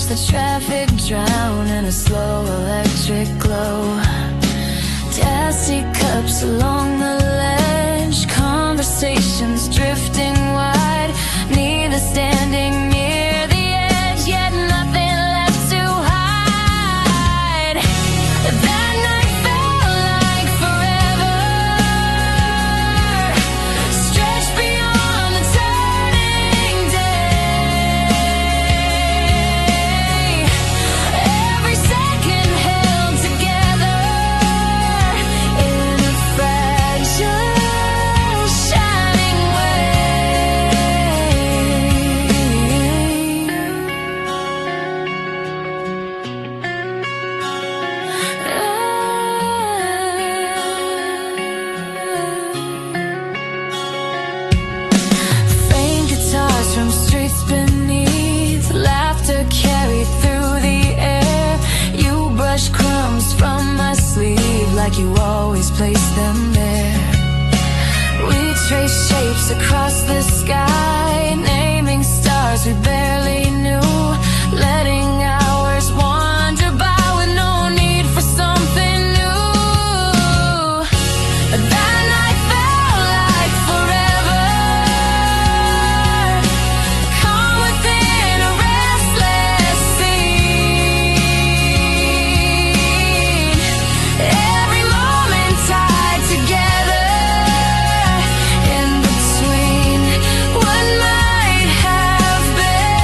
the traffic drown in a slow electric glow. Dusty cups along the ledge, conversations drifting wide, neither standing near the edge, yet nothing left to hide. That night felt like forever, stretched beyond the turning day. Every second held together in a fragile, shining faint guitars from streets beneath, laughter carried through the air. You brush crumbs from my sleeve like you always place them there. We trace shapes across the sky, naming stars we barely knew, letting hours wander by with no need for something new. That night felt like forever, calm within a restless scene. Every moment tied together in between what might have been.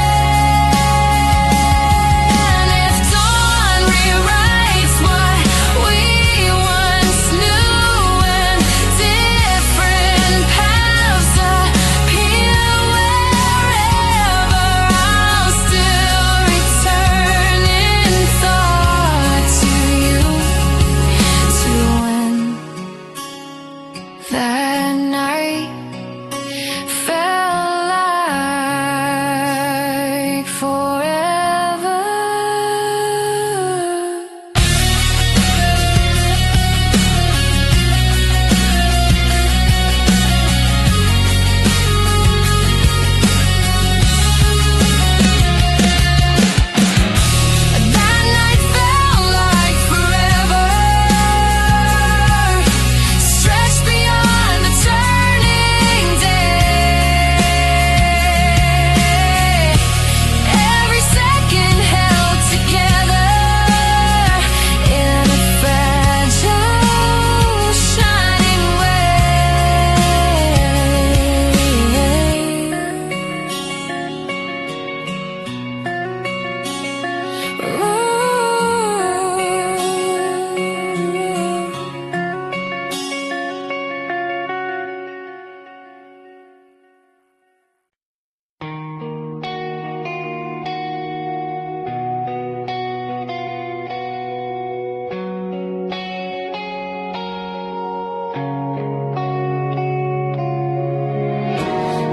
If dawn rewrites what we once knew, and different paths appear wherever, I'll still return in thought to you, to when that night felt like forever. That night felt like forever, stretched beyond the turning day. Every second held together in a fragile, shining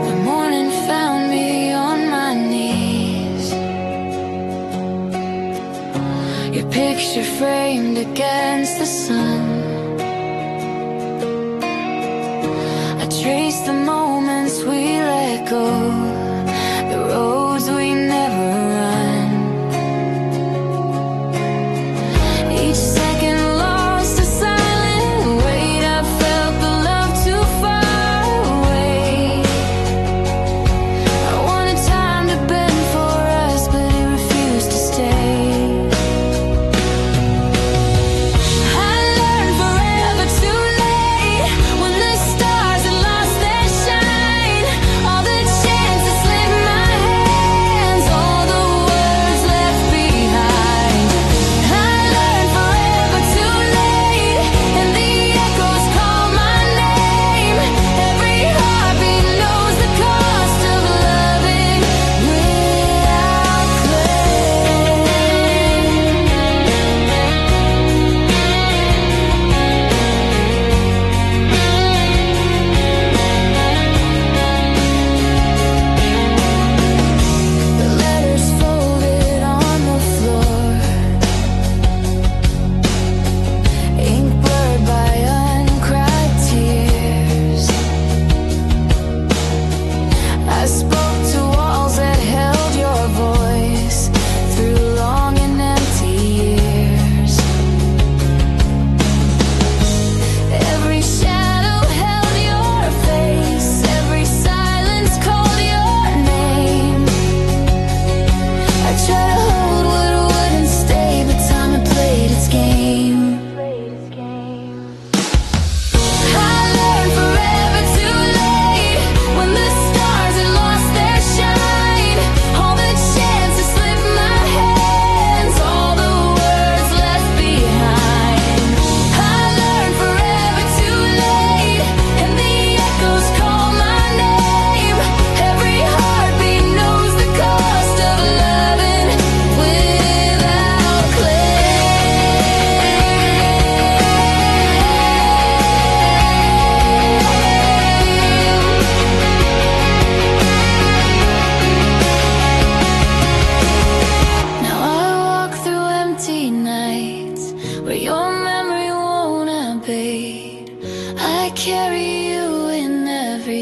The morning found me on my knees, your picture framed against the sun. I trace the moments we let go, the roads we never run. Each second lost a silent weight. I felt the love too far away. I wanted time to bend for us, but it refused to stay. I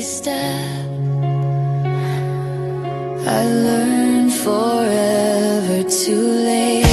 every step. I learned forever too late.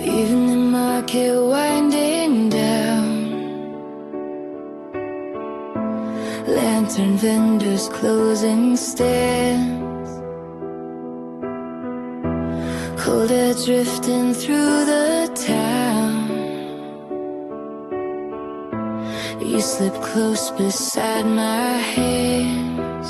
Even the market winding down, lantern vendors closing stands, cold air drifting through the town. You slip close beside my hands,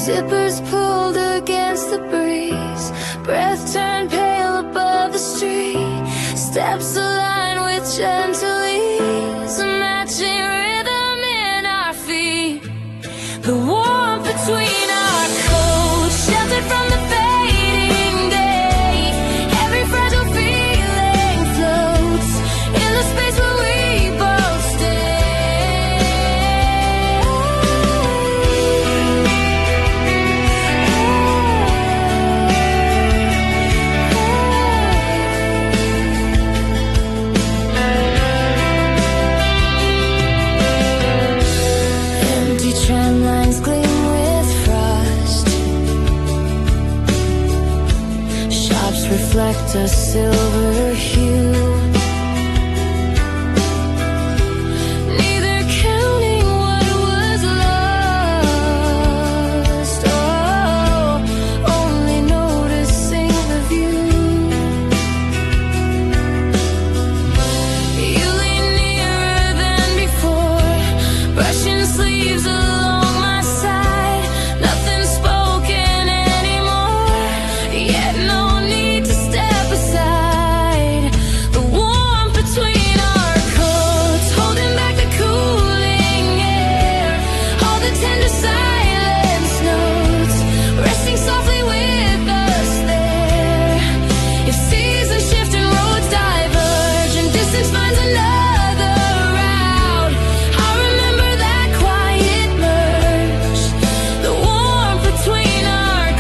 zippers pulled against the breeze, breath turned pale above the street, steps align with gentle ease, a matching rhythm in our feet. The warmth between our coats, sheltered from the fading day. Every fragile feeling floats in the space where we both stay. Empty tram lines gleam with frost, shops reflect a silver hue, neither counting what was lost, oh, only noticing the view. You lean nearer than before, brushing sleeves along my side, nothing spoken anymore, yet no need to step aside. The warmth between our coats, holding back the cooling air, all the tender silence notes, resting softly with us there. If seasons shift and roads diverge and distance finds another route, I remember that quiet merge, the warmth between our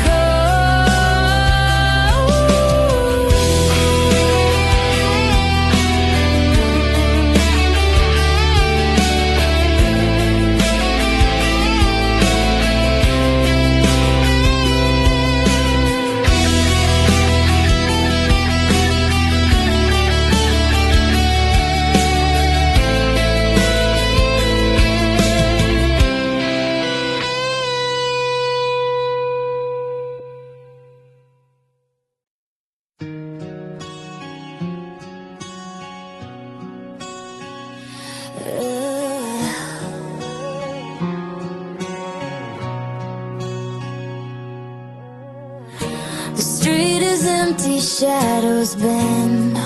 The street is empty, shadows bend,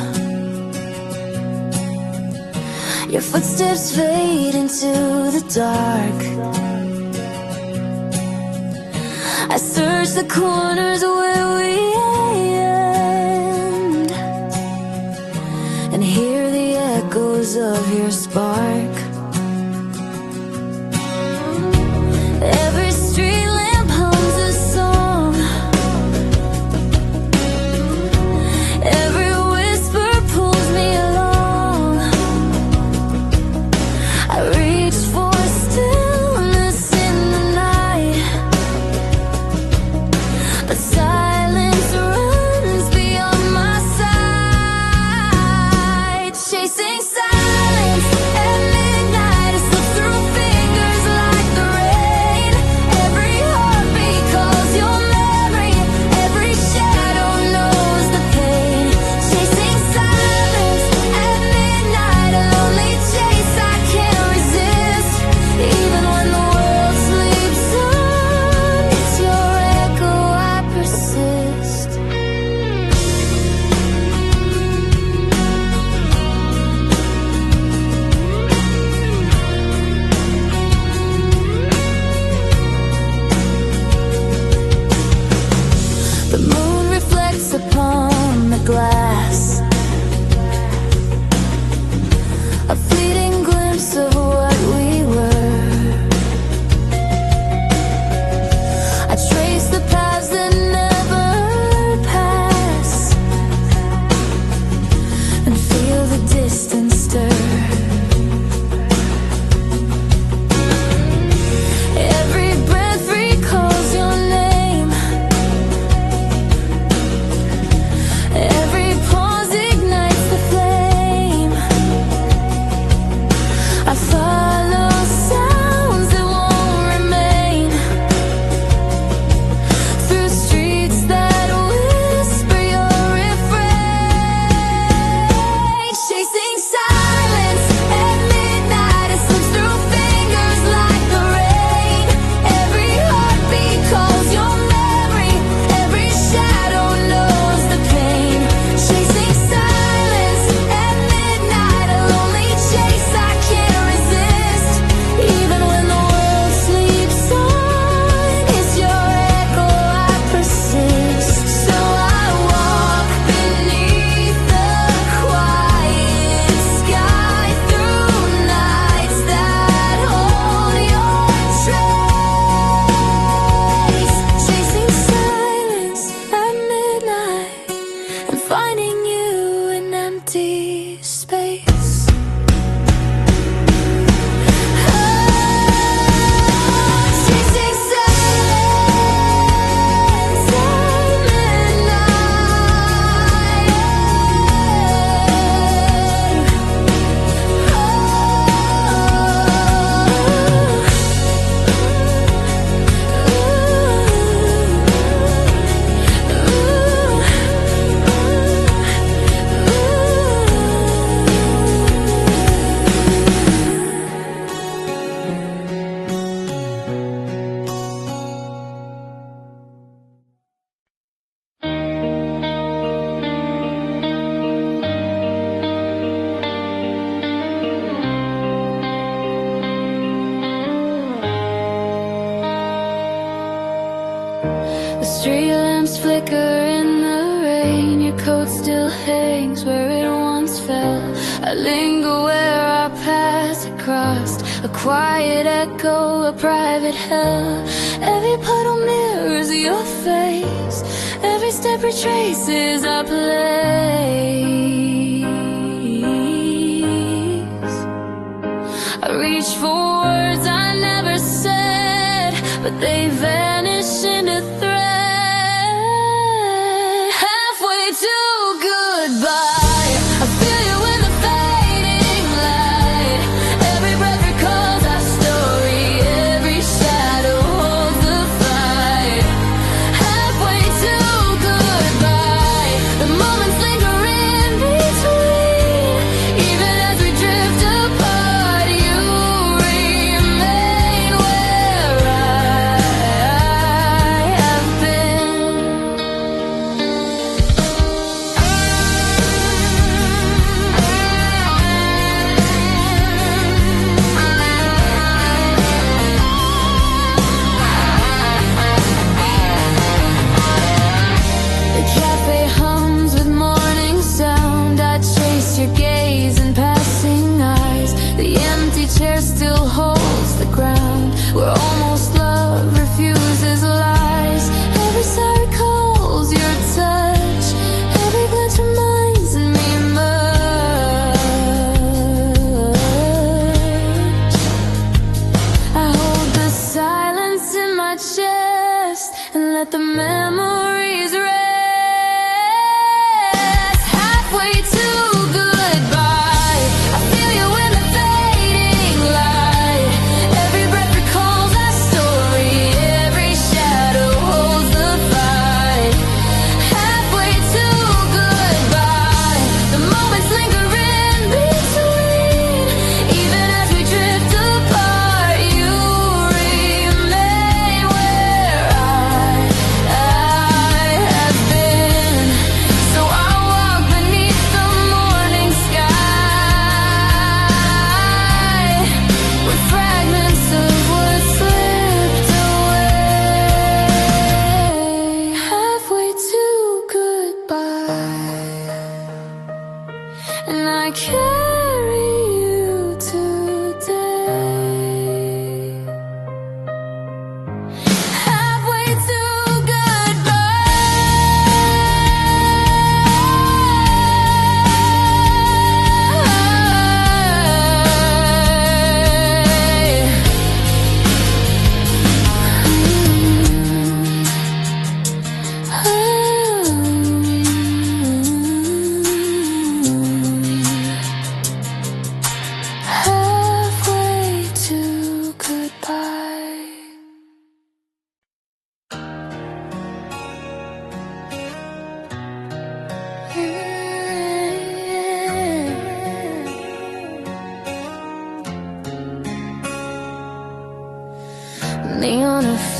your footsteps fade into the dark. I search the corners where we end and hear the echoes of your spark. Every street lamp hums a song, every whisper pulls me along. I reach for stillness in the night, but silence runs beyond my sight, chasing silence at midnight. The moon reflects upon the glass, a fleeting glimpse of what we were. I trace the paths that never pass and feel the distance stir. Every breath recalls your name. Every pause ignites the flame. I follow sounds that won't remain, through streets that whisper your refrain. Chasing silence at midnight, it slips through fingers like the rain. Every heartbeat calls your memory, every shadow knows the pain. Chasing silence at midnight, a lonely chase I can't resist. Even when the world sleeps on, it's your echo I persist. So I walk beneath the quiet sky, through nights that hold your trace. Chasing silence at midnight and finding you in empty space. Chasing silence at the street lamps flicker in the rain. Your coat still hangs where it once fell. I linger where our paths had crossed, a quiet echo, a private hell. Every puddle mirrors your face, every step retraces our place. I reach for words I never said, but they vanish into thread. Halfway to goodbye, I feel you in the fading light. Every breath recalls our story, every shadow holds the fight. Halfway to goodbye, the moments linger in between. Even as we drift apart, you remain where I have been. The cafe hums with morning sound. I chase your gaze in passing eyes. The empty chair still holds the ground, where almost love refuses lies. Every sigh recalls your touch, every glance reminds me much. I hold the silence in my chest and let the memories rest. Halfway to goodbye, I feel you in the fading light. Every breath recalls our story, every shadow holds the fight. Halfway to goodbye, the moments linger in between. Even as we drift apart, you remain where I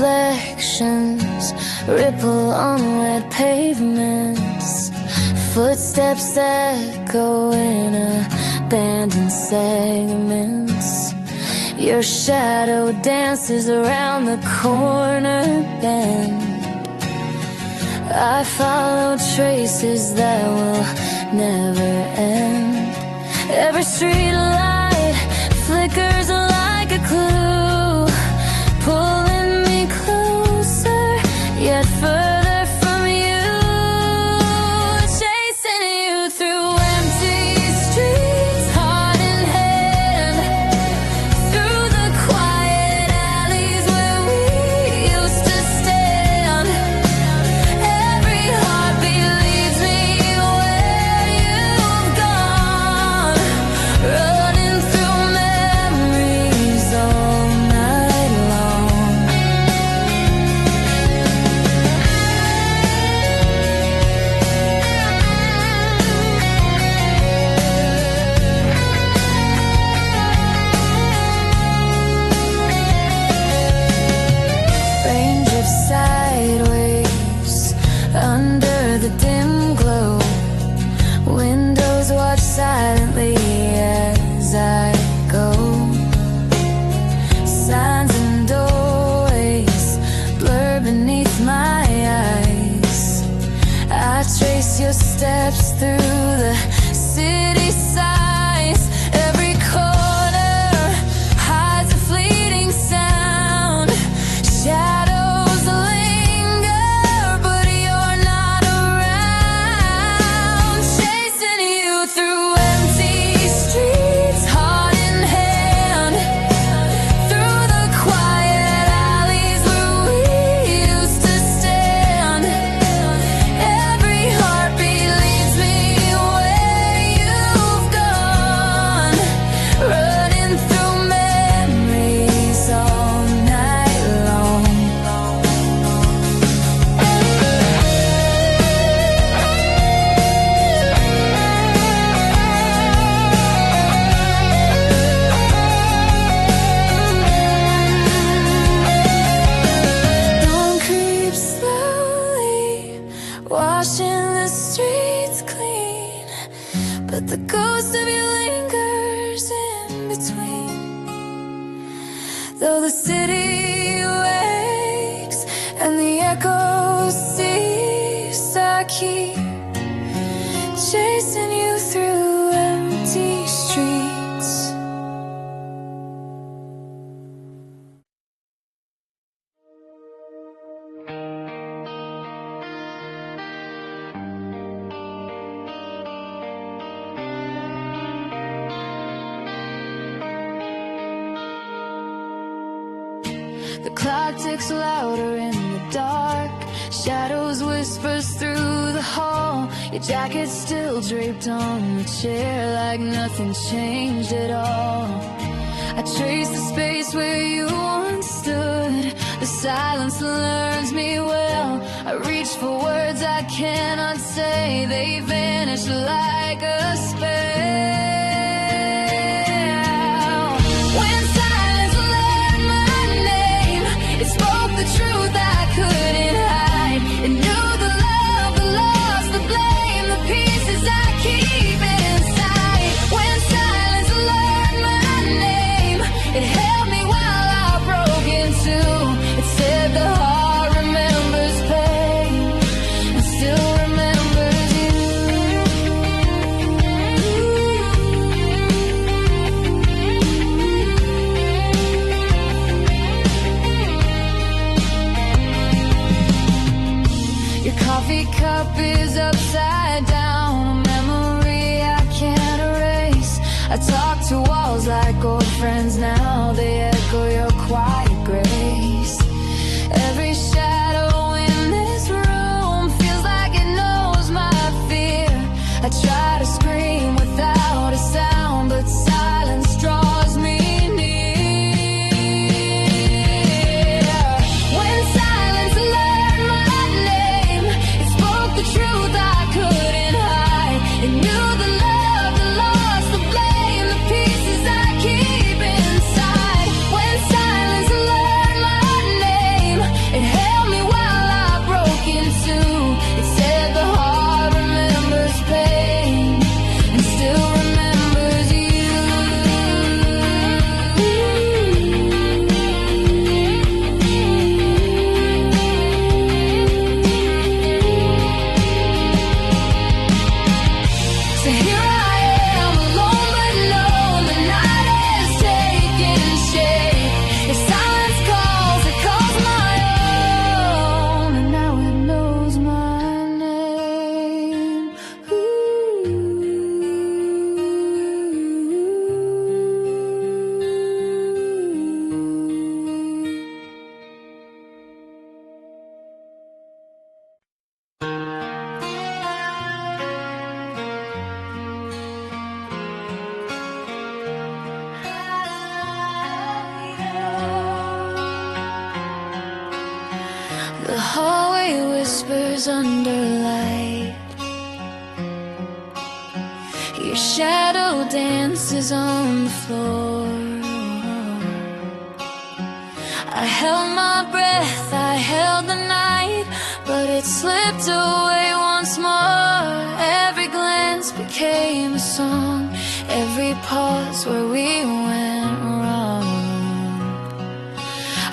reflections ripple on wet pavements. Footsteps echo in abandoned segments. Your shadow dances around the corner bend. I follow traces that will never end. Every street light flickers like a clue, pulling me closer, yet further from you. Chasing you through empty streets, heart in hand, through the quiet alleys where we used to stand. Every heartbeat leads me where you've gone, running through memories all night long. Rain drips sideways under the dim glow. Windows watch silently as I go. Signs and doorways blur beneath my eyes. I trace your steps through the city sights. Every corner hides a fleeting sound. Shadows linger, but you're not around. Chasing you through empty streets, heart in hand, through the quiet alleys where we used to stand. Every heartbeat leads me where you've gone, running through memories all night long. Dawn creeps slowly, washing the streets clean, but the ghost of you lingers in between. Though the city wakes and the echoes cease, I keep chasing you through empty streets. The clock ticks louder in the dark. Shadows whispers through the hall. Your jacket's still draped on the chair like nothing changed at all. I trace the space where you once stood. The silence learns me well. I reach for words I cannot say. They vanish like a spell. When silence learned my name, it spoke the truth I couldn't hide. It knew the love, the loss, the blame, the pieces I keep inside. When silence learned my name, it held me while I broke in two. It said the heart remembers pain and still remembers you. Your coffee cup is upside down, a memory I can't erase. I talk to walls like old friends now. They echo your quiet grace. Every shadow in this room feels like it knows my fear. I try to scream without a sound, but silence draws me near. When silence learned my name, it spoke the truth I couldn't hide. It knew the love, the loss, the blame, the pieces I keep inside. When silence whispers under light. Your shadow dances on the floor. I held my breath, I held the night, but it slipped away once more. Every glance became a song, every pause where we went wrong.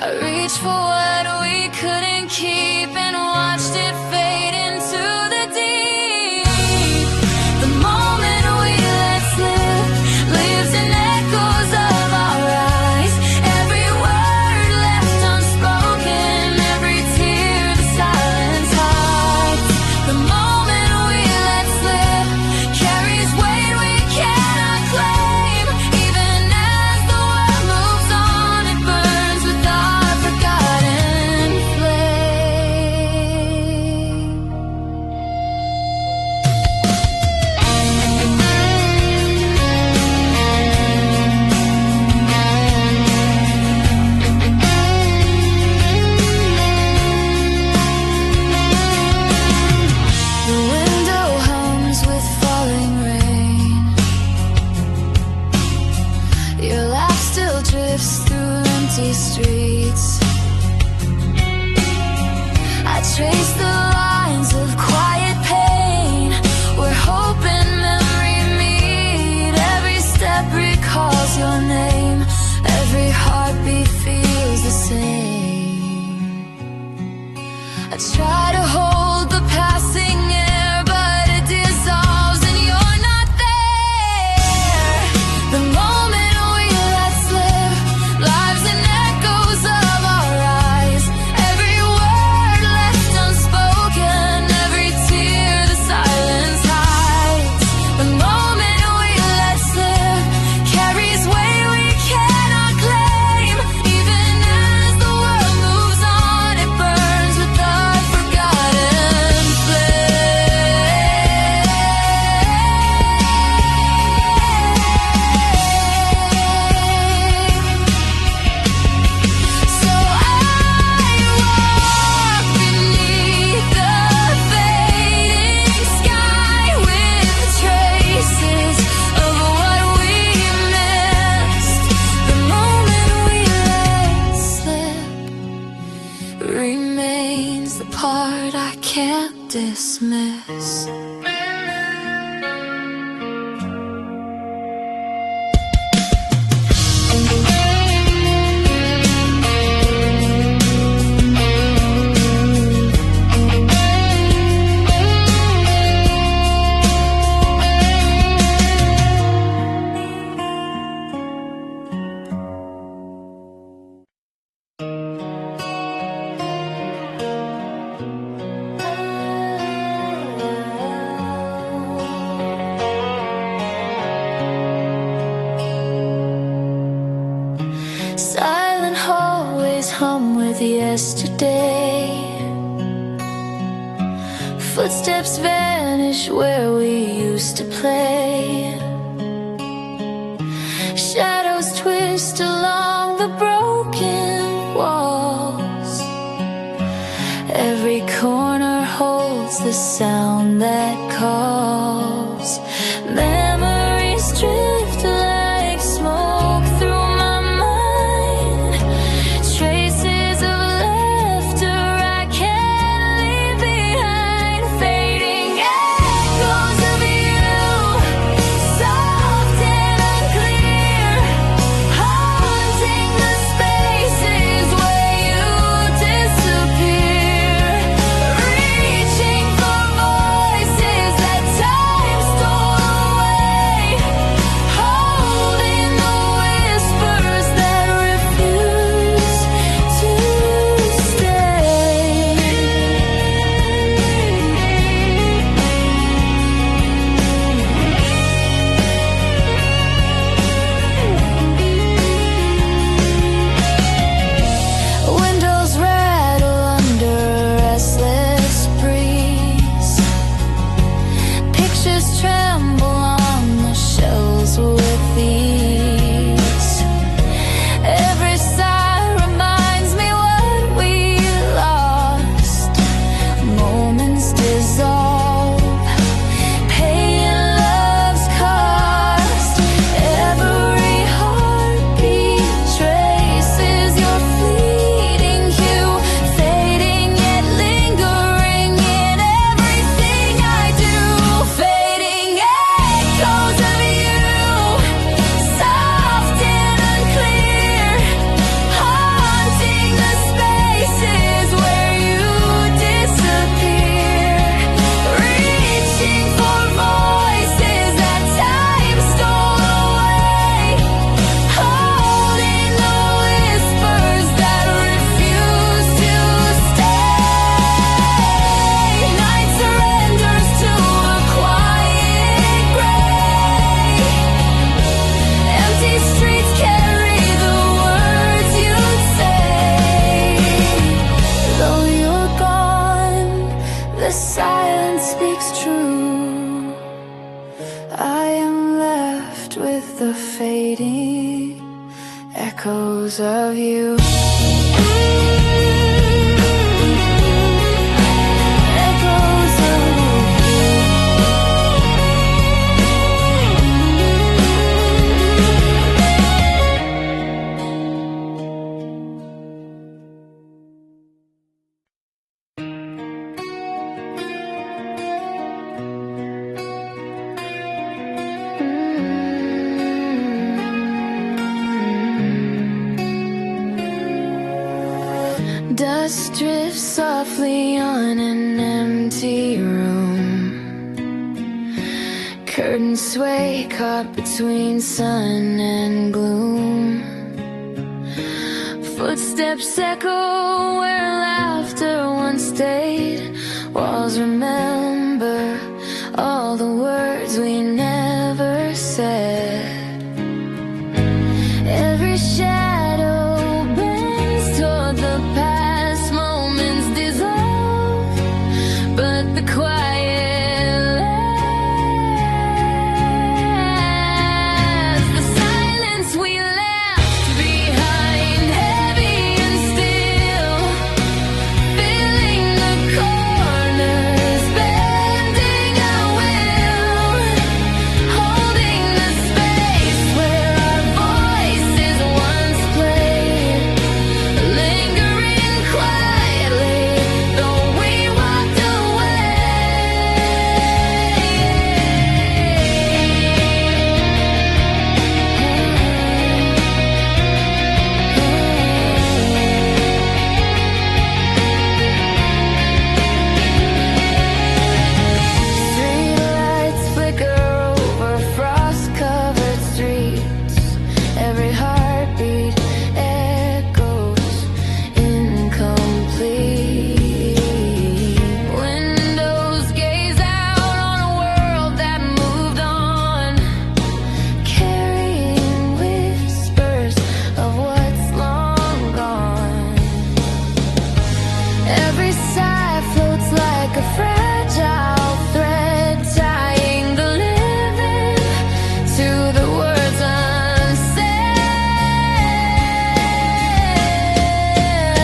I reached for what we couldn't keep and watched it fade into the deep. The moment we let slip lives in echoes of our eyes. Every word left unspoken, every tear the silence hides. The moment we let slip carries weight we cannot claim. Even as the world moves on, it burns with our forgotten flame. The window hums with falling rain. Your laugh still drifts through empty streets. I trace the lines of quiet pain where hope and memory meet. Every step recalls your name, every heartbeat feels the same. I try to hold the passing air, but it dissolves and you're not there. The moment we let slip lives in echoes of our eyes. Every word left unspoken, every tear the silence hides. The moment we let slip carries weight we cannot claim. Even as the world moves on, it burns with our forgotten flame. So I walk beneath the fading sky with traces of what we missed. The moment we let slip remains the part I can't dismiss. Silent hallways hum with yesterday. Footsteps vanish where we used to play. Shadows twist along the broken walls. Every corner holds the sound that calls. Memories drift like smoke through my mind. Traces of laughter I can't leave behind. Fading echoes of you, soft and unclear, haunting the spaces where you disappear. Reaching for voices that time stole away. echoes of you. Dust drifts softly on an empty room. Curtains sway caught between sun and gloom. Footsteps echo where laughter once stayed. Walls remember all the words we never said. Every shadow bends toward the past, moments dissolve, but the quiet lasts. The silence we left behind, heavy and still, filling the corners, bending our will, holding the space where our voices once played, lingering quietly, though we walked away. Streetlights flicker over frost-covered streets. Every heartbeat echoes incomplete. Windows gaze out on a world that moved on, carrying whispers of what's long gone. Every sigh floats like a fragile thread, tying the living to the words unsaid.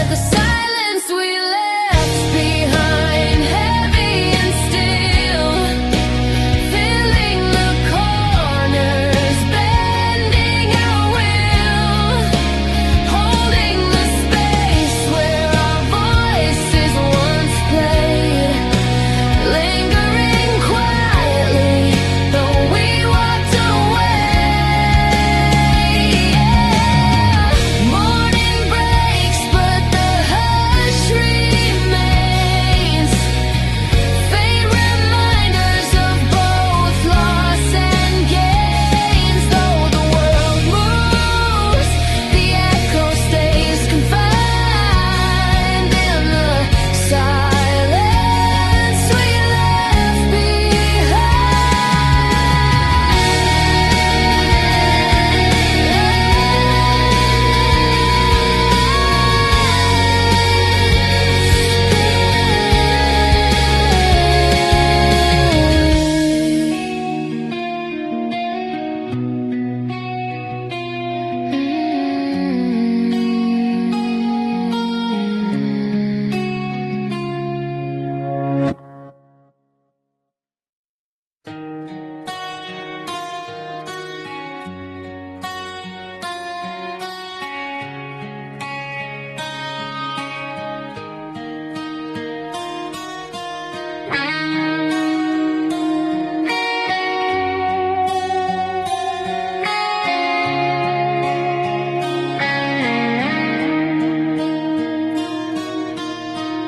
The silence we left behind, heavy and still, filling the corners, bending our will, holding the space where our voices once played, lingering quietly, though we walked away. Morning breaks, but the hush remains. Faint reminders of both loss and gains. Though the world moves, the echo stays confined in the silence we left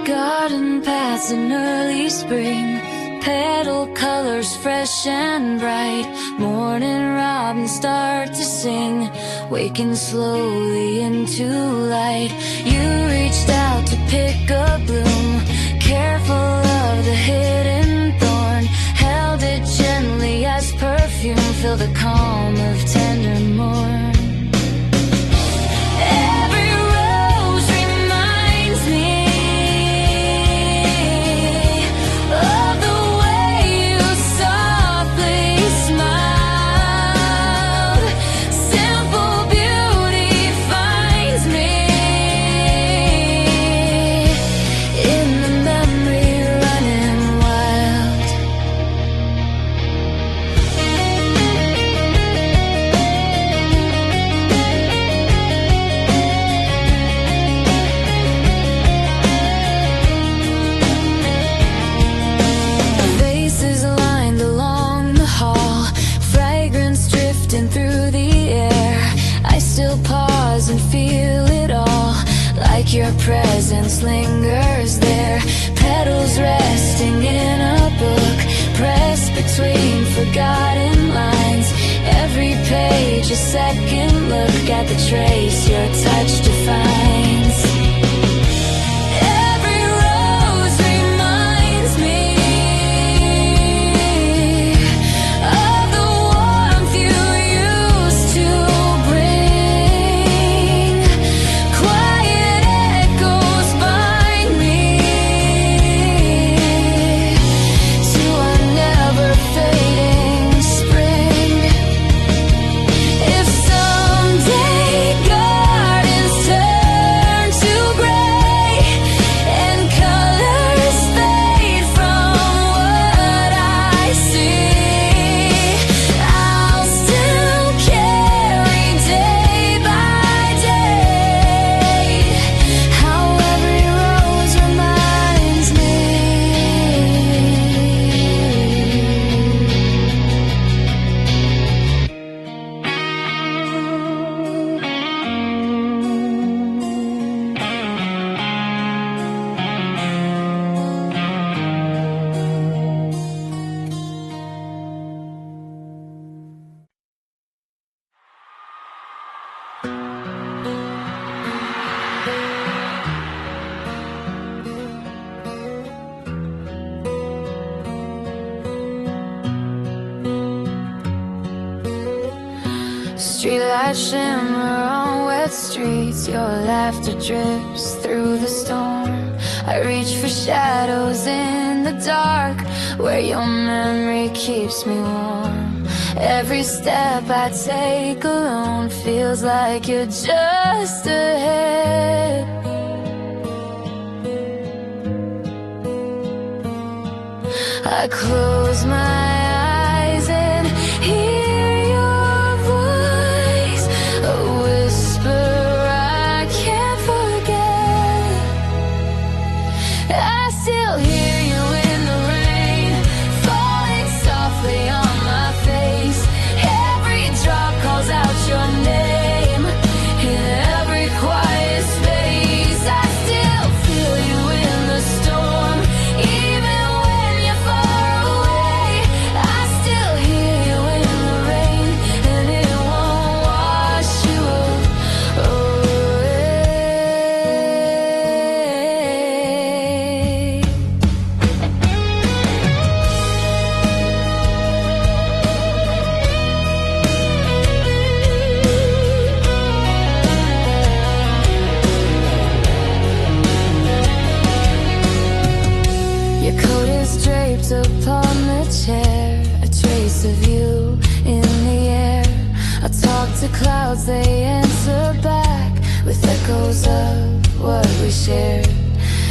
garden paths in early spring, petal colors fresh and bright. Morning robins start to sing, waking slowly into light. You reached out to pick a bloom, careful of the hidden thorn, held it gently as perfume, feel the calm of tender morn. Every rose reminds me of the way you softly smiled. Simple beauty finds lingers there, petals resting in a book, pressed between forgotten lines. Every page a second look at the trace your touch defines. Every rose reminds me of the warmth you used to bring. Quiet echoes bind me to a never fading spring. If someday gardens turn to gray and colors fade from what I see, I'll still carry day by day how every rose reminds me. Streetlights shimmer on wet streets, your laughter drips through the storm. I reach for shadows in the dark, where your memory keeps me warm. Every step I take alone feels like you're just ahead. I close my eyes and hear your voice, a whisper I can't forget. I still hear you in the rain, falling softly on my face. Every drop calls out your name in every quiet space. I still feel you in the storm, even when you're far away. I still hear you in the rain, and it won't wash you away. Your coat is draped upon the chair, a trace of you in the air. I talk to clouds, they answer back with echoes of what we shared.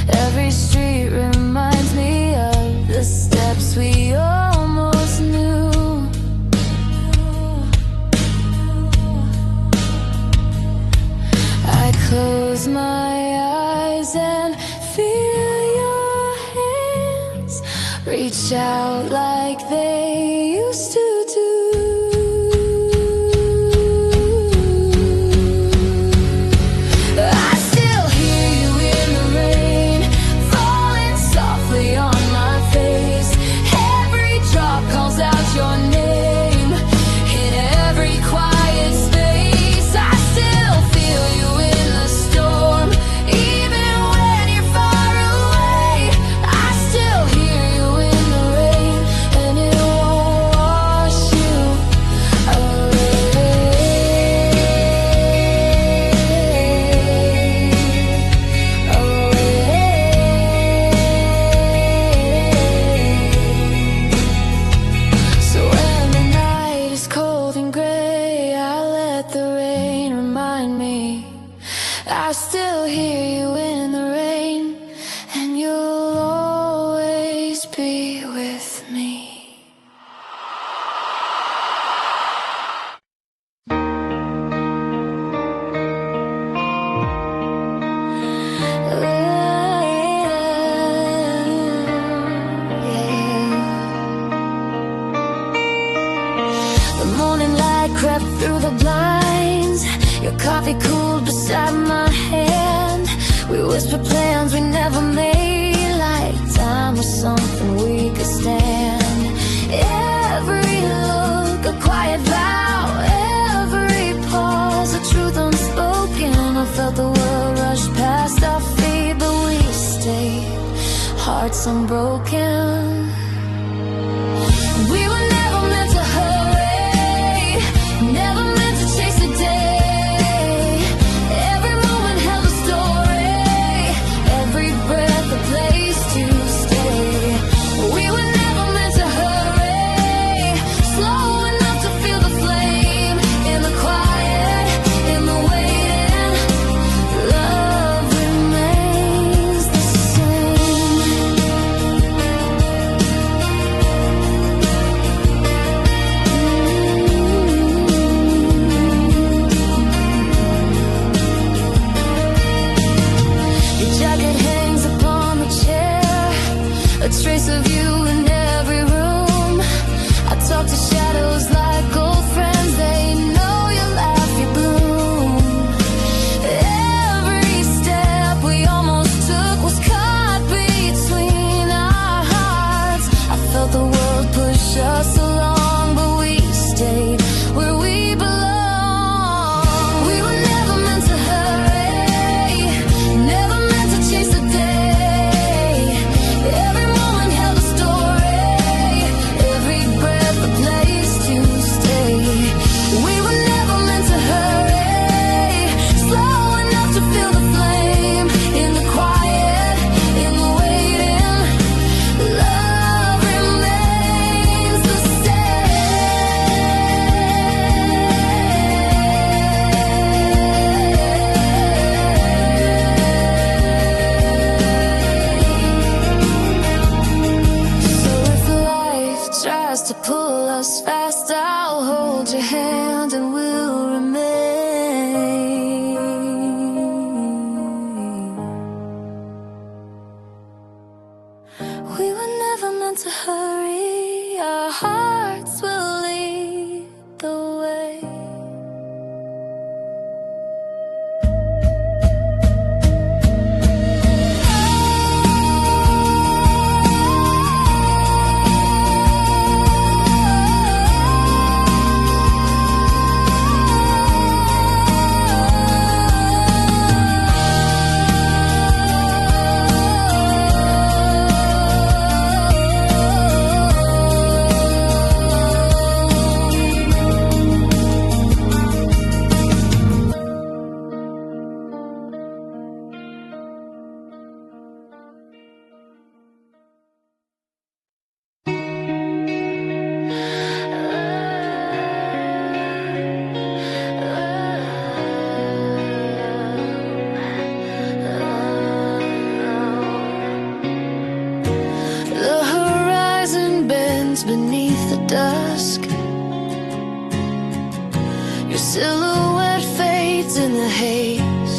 Every street reminds me of the steps we almost knew. I close my eyes and feel your hands reach out like they used to do. I still hear you in the rain, falling softly on my face. Every drop calls out your name in every quiet space. I still feel you in the storm, even when you're far away. I still hear you in the rain, and it won't wash you So when the night is cold and gray, I let the rain remind me. I still hear you in the rain, and you'll always be with me. The morning light crept through the blinds, your coffee cooled beside my hand. We whisper plans we never made, like time was something we could stand. Every look, a quiet vow, every pause, a truth unspoken. I felt the world rush past our feet, but we stayed, hearts unbroken. We were never meant to hurry, never meant to chase the day. Every moment held a story, every breath a place to stay. We were never meant to hurry, slow enough to feel the flame. In the quiet, in the waiting, love remains the same. Your jacket hangs upon the chair, a trace of you in every room. I talk to shadows like old friends, they know you laugh, you bloom. Every step we almost took was caught between our hearts. I felt the world push us along, but we stayed where we belong. We were never meant to hurry, never meant to chase the day. Every moment held a story, every breath a place to stay. We were never meant to hurry, slow enough to feel the flame. In the quiet, in the waiting, love remains the same. So if life tries to pull us fast, I'll hold your hand and we'll remain. We were never meant to hurry, our hearts will lead the way. The horizon bends beneath the dusk. Your silhouette fades in the haze.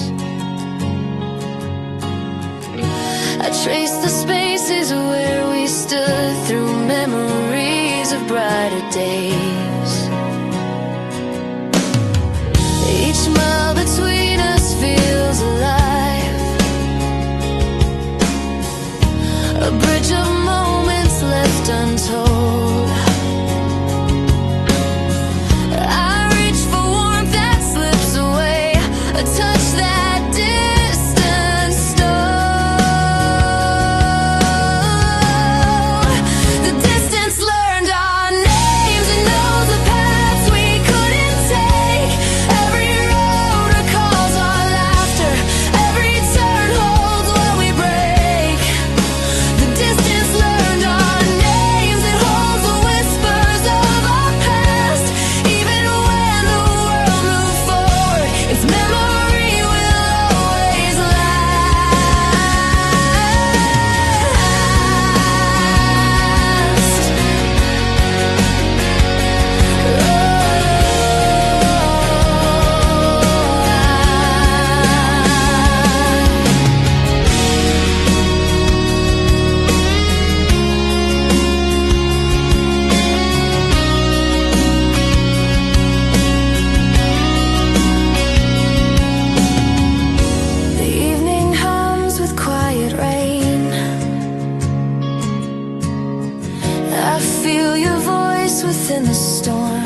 I trace the spaces where we stood through memories of brighter days. Each mile between us feels alive, a bridge of moments left untold. I reach for warmth that slips away, a touch that distance stole. The distance learned our names and knows the paths we couldn't take. Every road recalls our laughter, every turn holds what we break. The distance feel your voice within the storm.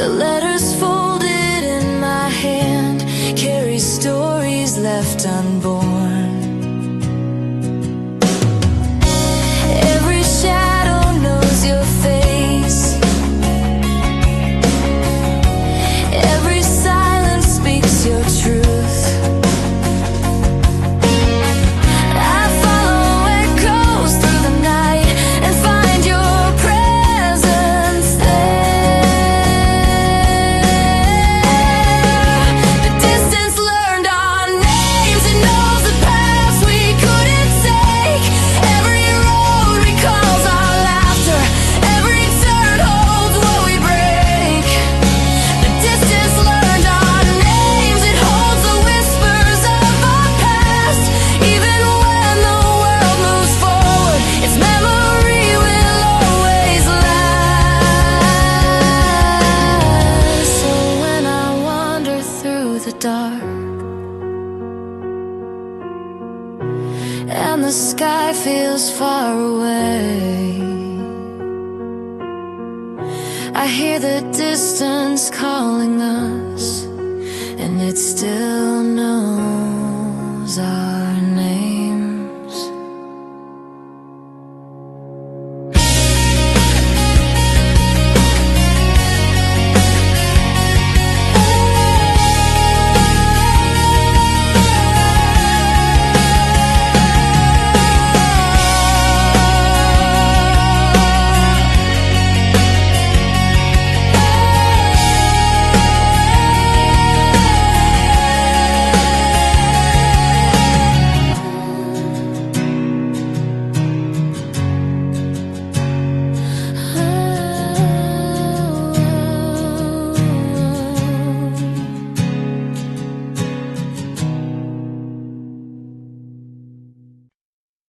The letters folded in my hand carry stories left unborn. Every shadow knows your face. Every silence speaks your truth. I follow echoes through the night and find your presence there. The distance learned our names, it knows the paths we couldn't take. Every road recalls our laughter, every turn holds what we break. The distance learned our names, it holds the whispers of our past. Even when the world moves forward, its memory will always last. So when I wander through the dark and the sky feels far away, I hear the distance calling us, and it still knows our